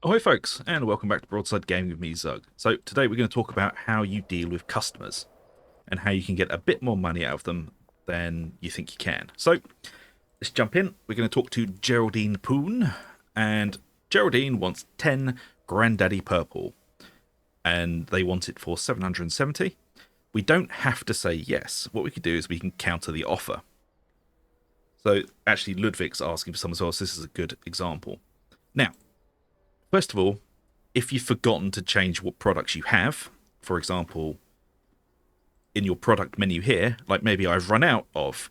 Ahoy folks, and welcome back to Broadside Gaming with me, Zug. So today we're going to talk about how you deal with customers and how you can get a bit more money out of them than you think you can. So let's jump in. We're going to talk to Geraldine Poon, and Geraldine wants 10 Granddaddy Purple, and they want it for 770. We don't have to say yes. What we could do is we can counter the offer. So actually Ludwig's asking for some as well, so this is a good example. Now, first of all, if you've forgotten to change what products you have, for example, in your product menu here, like maybe I've run out of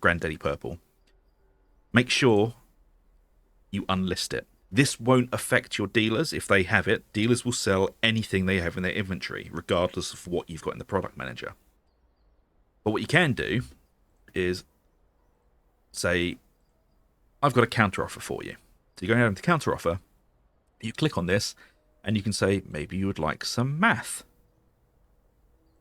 Granddaddy Purple, make sure you unlist it. This won't affect your dealers if they have it. Dealers will sell anything they have in their inventory, regardless of what you've got in the product manager. But what you can do is say, I've got a counter offer for you. So you go ahead and counter offer, you click on this, and you can say maybe you would like some math.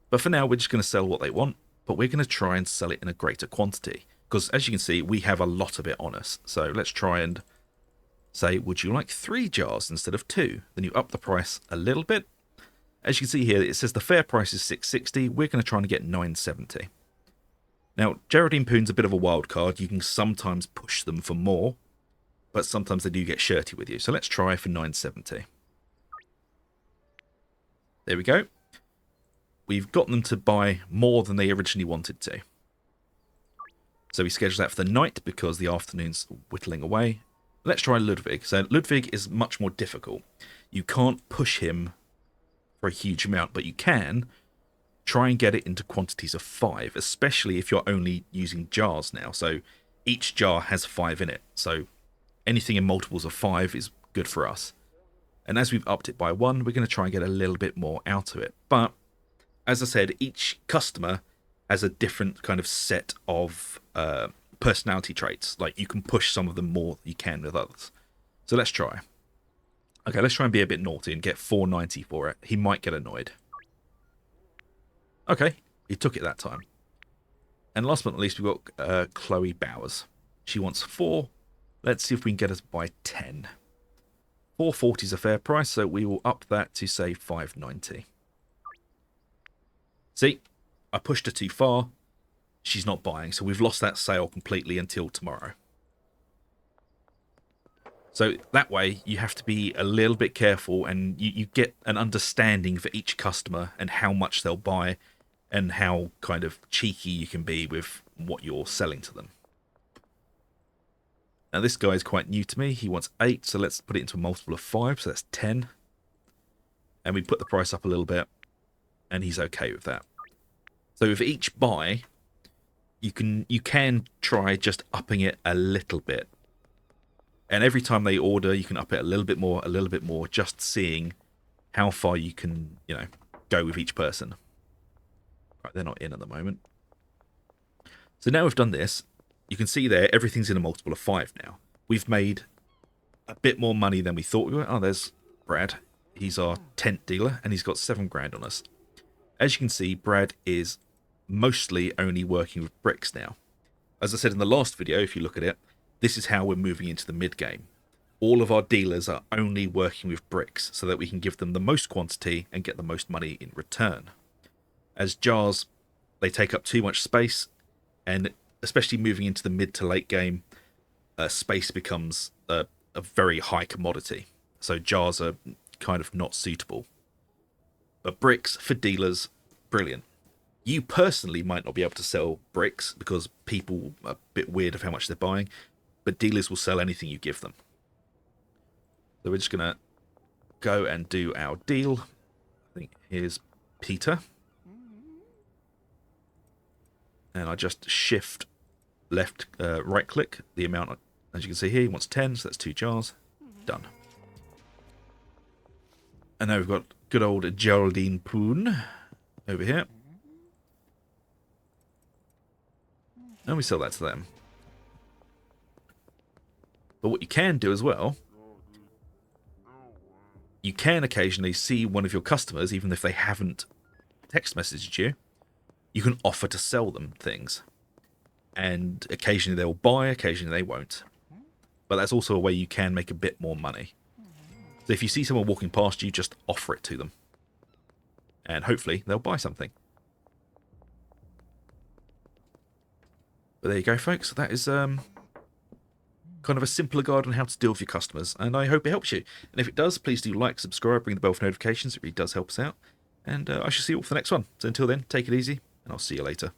But for now, we're just going to sell what they want, but we're going to try and sell it in a greater quantity. Because as you can see, we have a lot of it on us. So let's try and say, would you like 3 jars instead of 2? Then you up the price a little bit. As you can see here, it says the fair price is 660. We're going to try and get 970. Now, Geraldine Poon's a bit of a wild card. You can sometimes push them for more, but sometimes they do get shirty with you. So let's try for 970. There we go. We've got them to buy more than they originally wanted to. So we schedule that for the night because the afternoon's whittling away. Let's try Ludwig. So Ludwig is much more difficult. You can't push him for a huge amount, but you can try and get it into quantities of 5, especially if you're only using jars now. So each jar has 5 in it. So anything in multiples of 5 is good for us. And as we've upped it by 1, we're going to try and get a little bit more out of it. But as I said, each customer has a different kind of set of personality traits. Like you can push some of them more than you can with others. So let's try. Okay, let's try and be a bit naughty and get 490 for it. He might get annoyed. Okay, he took it that time. And last but not least, we've got Chloe Bowers. She wants 4. Let's see if we can get us by 10. 440 is a fair price, so we will up that to say 590. See, I pushed her too far. She's not buying, so we've lost that sale completely until tomorrow. So that way, you have to be a little bit careful, and you get an understanding for each customer and how much they'll buy and how kind of cheeky you can be with what you're selling to them. Now this guy is quite new to me. He wants 8, so let's put it into a multiple of 5, so that's 10. And we put the price up a little bit, and he's okay with that. So with each buy, you can try just upping it a little bit. And every time they order, you can up it a little bit more, just seeing how far you can, go with each person. Right, they're not in at the moment. So now we've done this, you can see there, everything's in a multiple of 5 now. We've made a bit more money than we thought we were. Oh, there's Brad. He's our tent dealer, and he's got 7 grand on us. As you can see, Brad is mostly only working with bricks now. As I said in the last video, if you look at it, this is how we're moving into the mid-game. All of our dealers are only working with bricks so that we can give them the most quantity and get the most money in return. As jars, they take up too much space, and especially moving into the mid to late game, space becomes a very high commodity. So jars are kind of not suitable. But bricks for dealers, brilliant. You personally might not be able to sell bricks because people are a bit weird of how much they're buying, but dealers will sell anything you give them. So we're just going to go and do our deal. I think here's Peter. And I just shift left, right click the amount. As you can see here, he wants 10, so that's 2 jars. Done. And now we've got good old Geraldine Poon over here. And we sell that to them. But what you can do as well, you can occasionally see one of your customers, even if they haven't text messaged you, you can offer to sell them things. And occasionally they'll buy, occasionally they won't. But that's also a way you can make a bit more money. So if you see someone walking past you, just offer it to them. And hopefully they'll buy something. But there you go, folks. That is kind of a simpler guide on how to deal with your customers. And I hope it helps you. And if it does, please do like, subscribe, ring the bell for notifications. It really does help us out. And I shall see you all for the next one. So until then, take it easy, and I'll see you later.